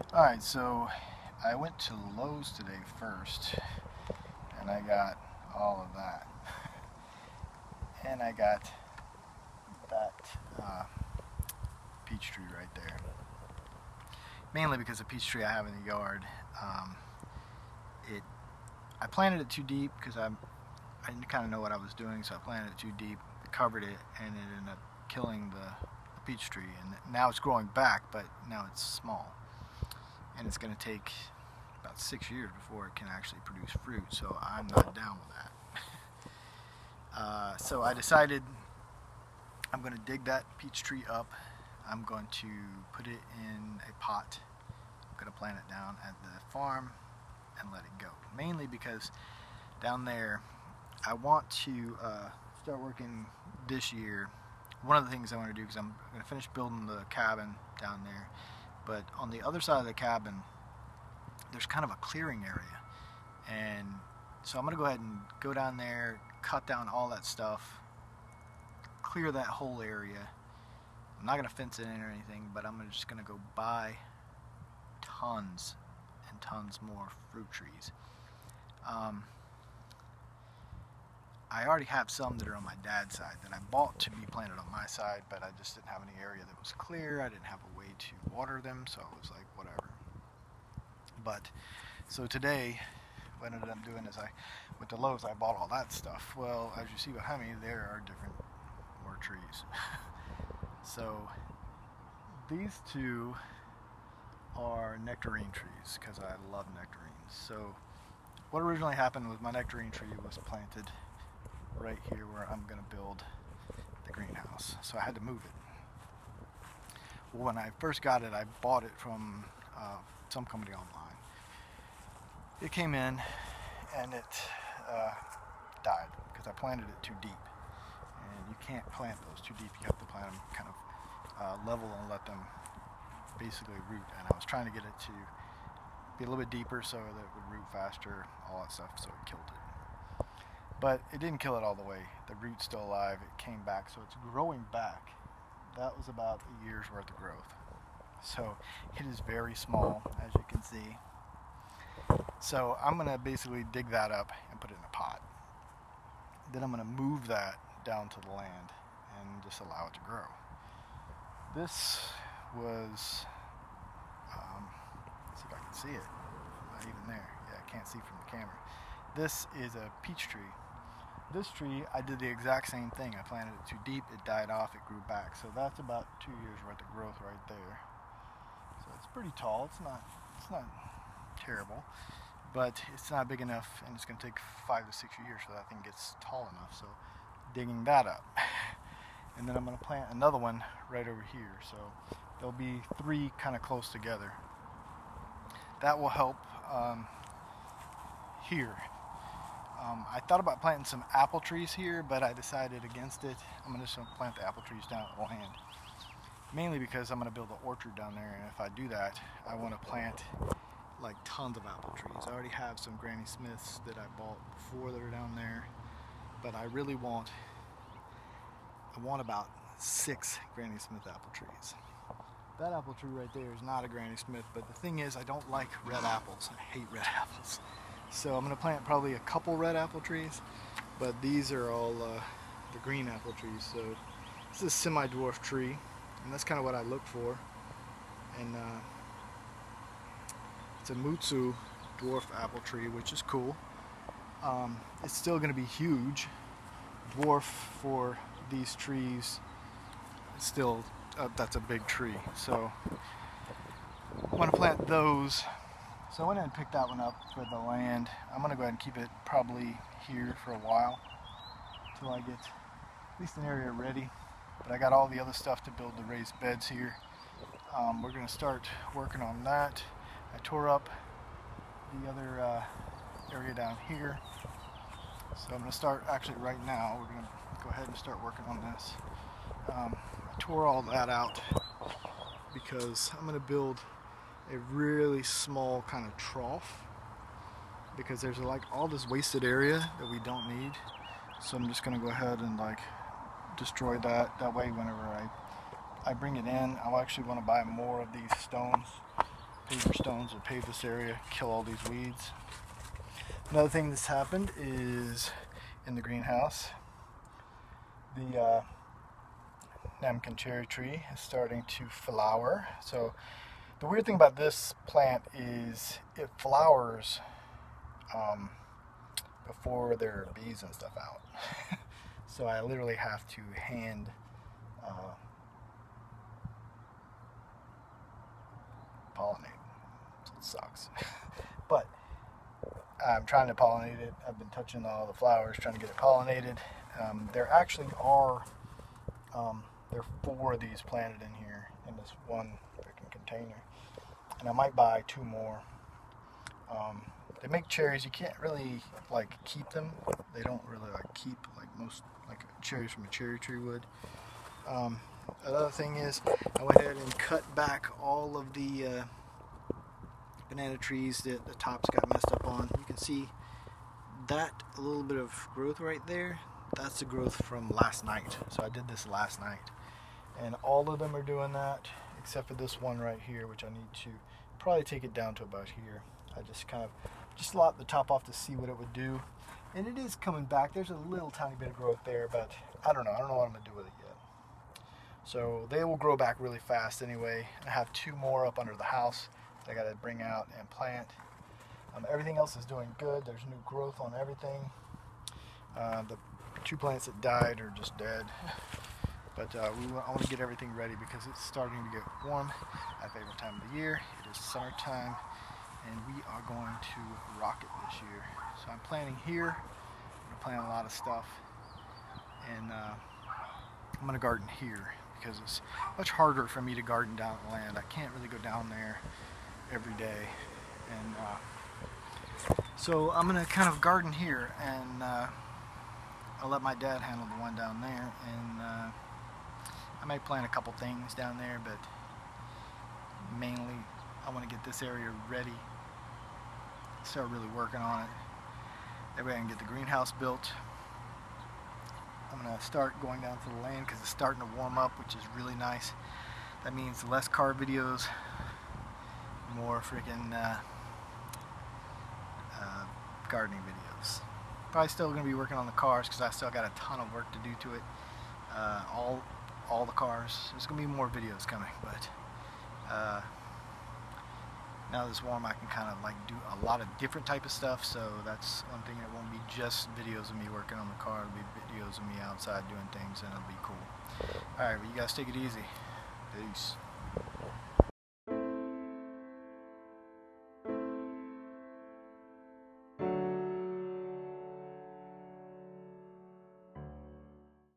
Alright, so I went to Lowe's today first, and I got all of that. And I got that peach tree right there. Mainly because the peach tree I have in the yard, I planted it too deep because I didn't kind of know what I was doing, so I planted it too deep, covered it, and it ended up killing the peach tree. And now it's growing back, but now it's small. And it's going to take about 6 years before it can actually produce fruit, so I'm not down with that. So I decided I'm going to dig that peach tree up. I'm going to put it in a pot. I'm going to plant it down at the farm and let it go. Mainly because down there I want to start working this year. One of the things I want to do, because I'm going to finish building the cabin down there, but on the other side of the cabin there's kind of a clearing area, and so I'm going to go ahead and go down there, cut down all that stuff, clear that whole area. I'm not going to fence it in or anything, but I'm just going to go buy tons and tons more fruit trees. I already have some that are on my dad's side that I bought to be planted on my side, but I just didn't have any area that was clear. I didn't have a way to water them, so I was like, whatever. But so today what I ended up doing is I went to Lowe's, I bought all that stuff. Well, as you see behind me, there are different more trees. So these two are nectarine trees because I love nectarines. So what originally happened was my nectarine tree was planted right here where I'm going to build the greenhouse, so I had to move it. Well, when I first got it, I bought it from some company online. It came in and it died because I planted it too deep, and you can't plant those too deep. You have to plant them kind of level and let them basically root, and I was trying to get it to be a little bit deeper so that it would root faster, all that stuff, so it killed it. But it didn't kill it all the way. The root's still alive. It came back, so it's growing back. That was about a year's worth of growth. So it is very small, as you can see. So I'm going to basically dig that up and put it in a pot. Then I'm going to move that down to the land and just allow it to grow. This was, let's see if I can see it. Not even there. Yeah, I can't see from the camera. This is a peach tree. This tree, I did the exact same thing. I planted it too deep, it died off, it grew back. So that's about 2 years worth of growth right there. So it's pretty tall. It's not terrible, but it's not big enough, and it's going to take 5 to 6 years so that thing gets tall enough. So digging that up. And then I'm going to plant another one right over here. So there'll be 3 kind of close together. That will help here. I thought about planting some apple trees here, but I decided against it. I'm just going to plant the apple trees down at land. Mainly because I'm going to build an orchard down there, and if I do that, I want to plant like tons of apple trees. I already have some Granny Smiths that I bought before that are down there, but I really want about 6 Granny Smith apple trees. That apple tree right there is not a Granny Smith, but the thing is, I don't like red apples. I hate red apples. So I'm going to plant probably a couple red apple trees, but these are all the green apple trees. So this is a semi-dwarf tree, and that's kind of what I look for. And it's a Mutsu dwarf apple tree, which is cool. It's still going to be huge. Dwarf for these trees, it's still, that's a big tree. So I want to plant those. So I went ahead and picked that one up for the land. I'm going to go ahead and keep it probably here for a while until I get at least an area ready. But I got all the other stuff to build the raised beds here. We're going to start working on that. I tore up the other area down here. So I'm going to start actually right now. We're going to go ahead and start working on this. I tore all that out because I'm going to build a really small kind of trough, because there's like all this wasted area that we don't need. So I'm just going to go ahead and like destroy that. That way whenever I bring it in, I'll actually want to buy more of these stones paver stones will pave this area, kill all these weeds. Another thing that's happened is in the greenhouse, the Namkan cherry tree is starting to flower. So the weird thing about this plant is it flowers before there are bees and stuff out. So I literally have to hand pollinate. So it sucks. But I'm trying to pollinate it. I've been touching all the flowers, trying to get it pollinated. There actually are there are 4 of these planted in here in this one freaking container, and I might buy 2 more. They make cherries. You can't really like keep them. They don't really like keep like most like cherries from a cherry tree would. Another thing is I went ahead and cut back all of the banana trees that the tops got messed up on. You can see that a little bit of growth right there. That's the growth from last night. So I did this last night, and all of them are doing that except for this one right here, which I need to probably take it down to about here. I just lopped the top off to see what it would do, and it is coming back. There's a little tiny bit of growth there, but I don't know what I'm gonna do with it yet. So they will grow back really fast anyway. I have 2 more up under the house that I gotta bring out and plant. Everything else is doing good. There's new growth on everything. The 2 plants that died are just dead. But I want to get everything ready because it's starting to get warm. My favorite time of the year. It is summertime, and we are going to rock it this year. So I'm planting here. I'm going to plant a lot of stuff, and I'm going to garden here because it's much harder for me to garden down at land. I can't really go down there every day, and so I'm going to kind of garden here, and I'll let my dad handle the one down there, and I might plant a couple things down there, but mainly I want to get this area ready, start really working on it. That way I can get the greenhouse built. I'm going to start going down to the land because it's starting to warm up, which is really nice. That means less car videos, more freaking gardening videos. Probably still going to be working on the cars because I still got a ton of work to do to it. All the cars. There's going to be more videos coming, but now that it's warm, I can kind of like do a lot of different type of stuff. So that's one thing. It won't be just videos of me working on the car. It'll be videos of me outside doing things, and it'll be cool. All right, well, you guys take it easy. Peace.